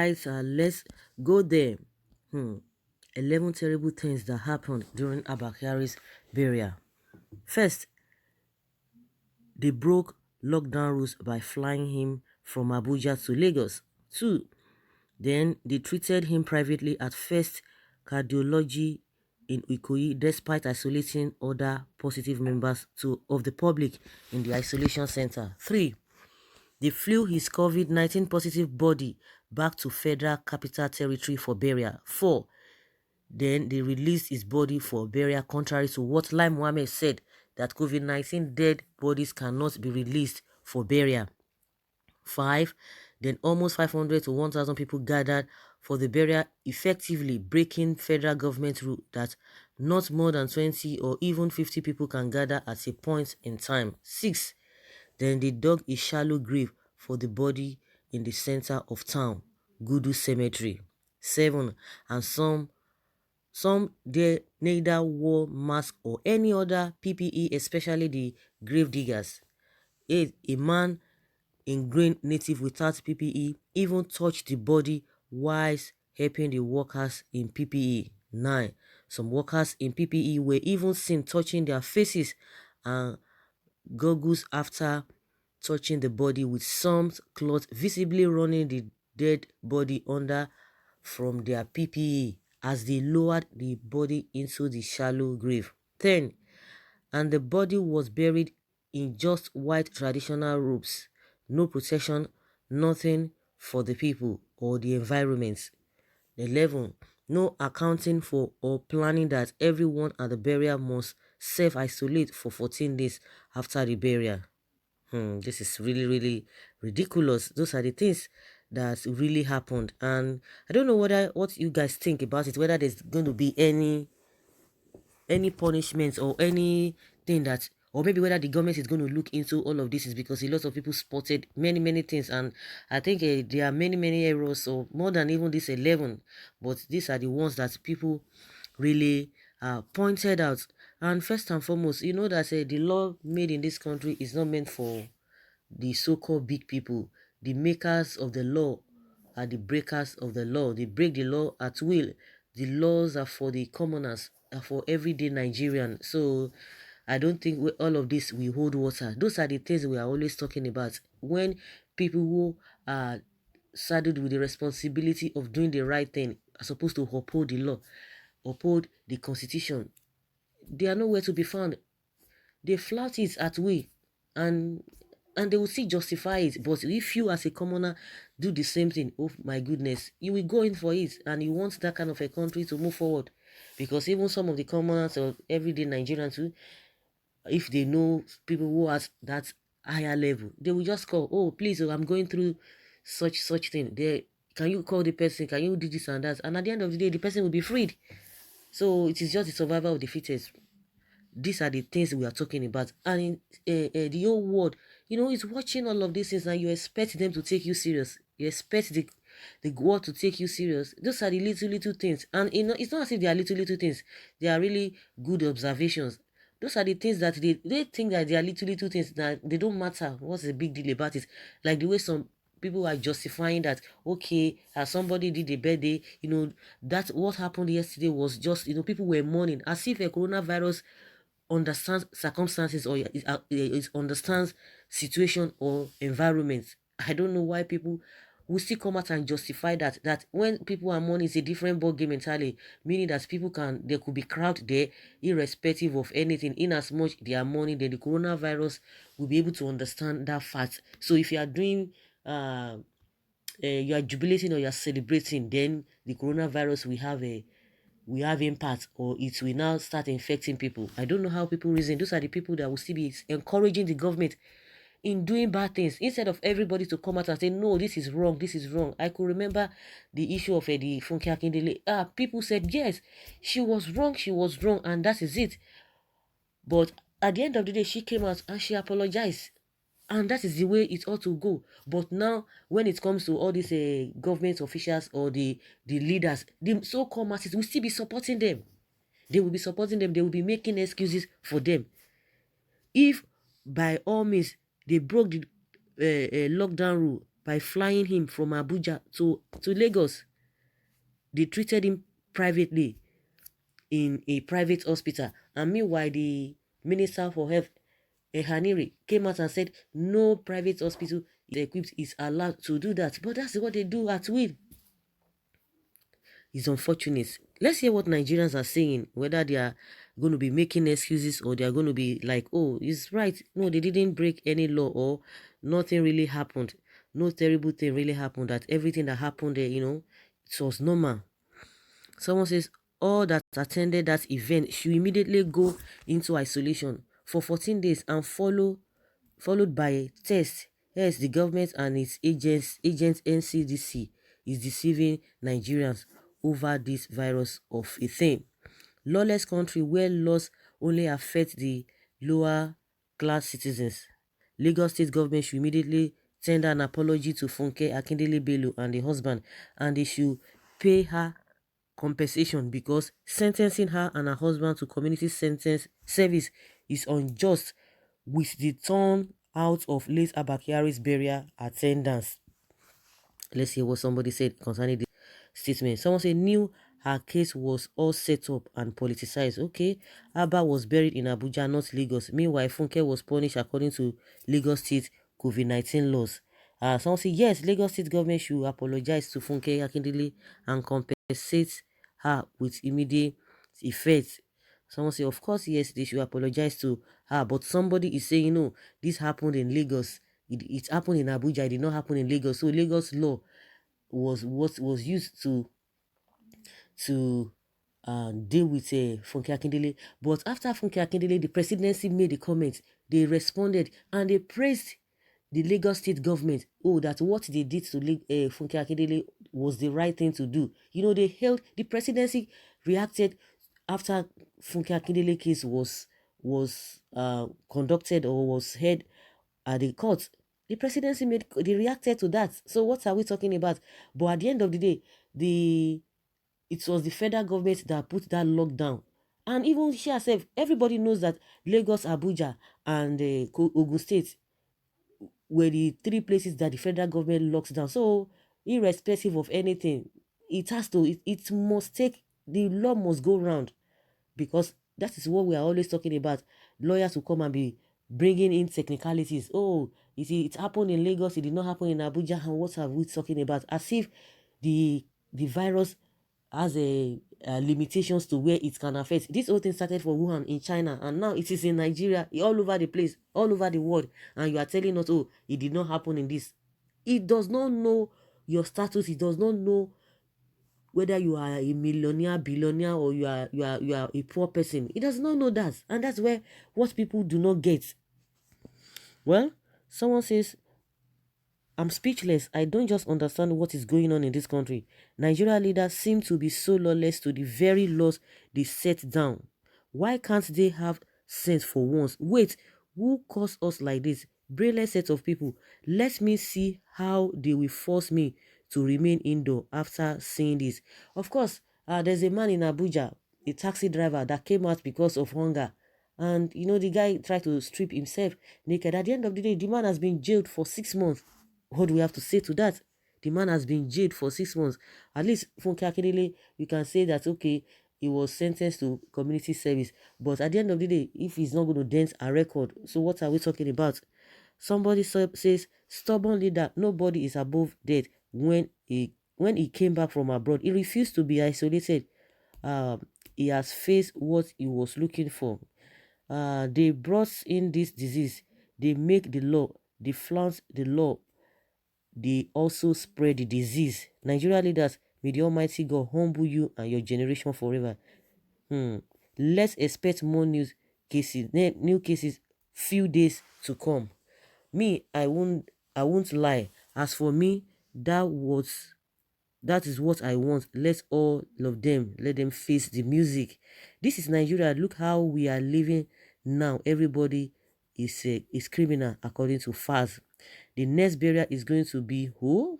Right, let's go there. 11 terrible things that happened during ABBA KYARI'S burial. First, they broke lockdown rules by flying him from Abuja to Lagos. 2, then they treated him privately at First Cardiology in Ikoyi despite isolating other positive members of the public in the isolation center. 3, they flew his COVID-19 positive body back to Federal Capital Territory for burial. 4, then they released his body for burial contrary to what Lai Mohammed said, that COVID-19 dead bodies cannot be released for burial. 5, then almost 500 to 1,000 people gathered for the burial, effectively breaking federal government rule that not more than 20 or even 50 people can gather at a point in time. 6, then they dug a shallow grave for the body in the center of town, Gudu Cemetery. 7, and some there neither wore mask or any other PPE, especially the grave diggers. 8, a man in green native without PPE even touched the body whilst helping the workers in PPE. 9, some workers in PPE were even seen touching their faces and goggles after touching the body, with some cloth visibly running the dead body under from their PPE as they lowered the body into the shallow grave. 10, and the body was buried in just white traditional robes. No protection, nothing for the people or the environment. 11, no accounting for or planning that everyone at the burial must self-isolate for 14 days after the burial. This is really, really ridiculous. Those are the things that really happened. And I don't know what you guys think about it, whether there's going to be any punishment or anything that, or maybe whether the government is going to look into all of this, is because a lot of people spotted many things, and I think there are many errors, so more than even this 11, but these are the ones that people really pointed out. And first and foremost, you know that the law made in this country is not meant for the so-called big people. The makers of the law are the breakers of the law. They break the law at will. The laws are for the commoners, are for everyday Nigerian. So I don't think all of this will hold water. Those are the things we are always talking about. When people who are saddled with the responsibility of doing the right thing are supposed to uphold the law, uphold the constitution, they are nowhere to be found. They flout it at will, and they will still justify it. But if you as a commoner do the same thing, oh my goodness, you will go in for it, and you want that kind of a country to move forward. Because even some of the commoners or everyday Nigerians too, if they know people who are at that higher level, they will just call, oh please, oh, I'm going through such thing. Can you call the person? Can you do this and that? And at the end of the day, the person will be freed. So it is just the survival of the fittest. These are the things we are talking about. And in the whole world, is watching all of these things, and you expect them to take you serious. You expect the world to take you serious. Those are the little things. And it's not as if they are little things. They are really good observations. Those are the things that they think that they are little things, that they don't matter. What's the big deal about it? Like the way some people are justifying that, okay, somebody did a birthday, that what happened yesterday was just, people were mourning, as if a coronavirus understands circumstances, or it understands situation or environment. I don't know why people will still come out and justify that when people are mourning, it's a different ball game entirely, meaning that there could be crowd there irrespective of anything. In as much they are mourning, then the coronavirus will be able to understand that fact. So if you are doing you are jubilating or you are celebrating, then the coronavirus will have impact, or it will now start infecting people. I don't know how people reason. Those are the people that will still be encouraging the government in doing bad things, instead of everybody to come out and say, no, this is wrong, this is wrong. I could remember the issue of the Funke Akindele. People said, yes, she was wrong, and that is it. But at the end of the day, she came out and she apologized. And that is the way it ought to go. But now, when it comes to all these government officials or the leaders, the so-called masses will still be supporting them. They will be supporting them. They will be making excuses for them. If by all means they broke the lockdown rule by flying him from Abuja to Lagos. They treated him privately in a private hospital. And meanwhile, the Minister for Health, Haniri, came out and said no private hospital is equipped, is allowed to do that. But that's what they do at will. It's unfortunate. Let's hear what Nigerians are saying, whether they are going to be making excuses or they are going to be like, oh, it's right. No, they didn't break any law or nothing really happened. No terrible thing really happened. That everything that happened there, it was normal. Someone says all that attended that event should immediately go into isolation for 14 days and followed by a test. Yes, the government and its agents NCDC is deceiving Nigerians over this virus of a thing. Lawless country where laws only affect the lower class citizens. Lagos State government should immediately tender an apology to Funke Akindele Bello and the husband, and they should pay her compensation because sentencing her and her husband to community sentence service is unjust with the turn out of late ABBA KYARI'S burial attendance. Let's hear what somebody said concerning this statement. Someone said knew her case was all set up and politicized. Okay, ABBA was buried in Abuja, not Lagos. Meanwhile, Funke was punished according to Lagos State COVID-19 laws. Someone said yes, Lagos State government should apologize to Funke Akindele and compensate her with immediate effect. Someone say, of course, yes, they should apologize to her. But somebody is saying, no, this happened in Lagos. It happened in Abuja. It did not happen in Lagos. So Lagos law was what was used to deal with Funke Akindele. But after Funke Akindele, the presidency made a comment. They responded and they praised the Lagos state government. Oh, that what they did to Funke Akindele was the right thing to do. They held, the presidency reacted after Funke Akindele case was conducted or was heard at the court. The presidency they reacted to that. So what are we talking about? But at the end of the day, it was the federal government that put that lockdown. And even she herself, everybody knows that Lagos, Abuja, and Ogun State were the three places that the federal government locks down. So irrespective of anything, it must take, the law must go round, because that is what we are always talking about. Lawyers will come and be bringing in technicalities. Oh, you see, it happened in Lagos, it did not happen in Abuja, and what are we talking about? As if the virus has limitations to where it can affect. This whole thing started for Wuhan in China, and now it is in Nigeria, all over the place, all over the world, and you are telling us, oh, it did not happen in this. It does not know your status. It does not know whether you are a millionaire, billionaire, or you are a poor person. It does not know that, and that's where what people do not get. Well, someone says, I'm speechless. I don't just understand what is going on in this country. Nigeria leaders seem to be so lawless to the very laws they set down. Why can't they have sense for once? Wait, who caused us like this? Brainless set of people. Let me see how they will force me to remain indoor after seeing this. Of course, there's a man in Abuja, a taxi driver, that came out because of hunger. And, the guy tried to strip himself naked. At the end of the day, the man has been jailed for 6 months. What do we have to say to that? The man has been jailed for 6 months. At least Funke Akindele, you can say that, okay, he was sentenced to community service. But at the end of the day, if he's not going to dent a record, so what are we talking about? Somebody says, stubborn leader, nobody is above death. When he came back from abroad, he refused to be isolated. He has faced what he was looking for. They brought in this disease. They make the law. They flout the law. They also spread the disease. Nigeria leaders, may the Almighty God humble you and your generation forever. Let's expect more new cases, few days to come. Me, I won't lie. As for me, that is what I want. Let all of them, let them face the music. This is Nigeria. Look how we are living now. Everybody is criminal according to FAS. The next barrier is going to be who?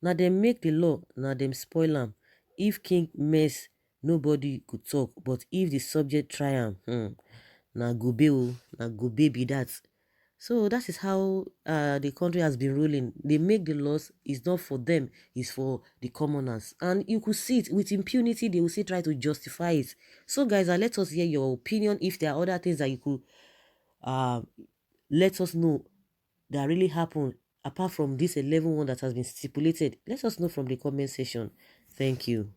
Now them make the law, now them spoil them. If king mess, nobody could talk. But if the subject try am, now go be that. So that is how the country has been ruling. They make the laws, it's not for them, it's for the commoners. And you could see it with impunity, they will still try to justify it. So guys, let us hear your opinion. If there are other things that you could uh, let us know that really happened apart from this 11 one that has been stipulated, let us know from the comment section. Thank you.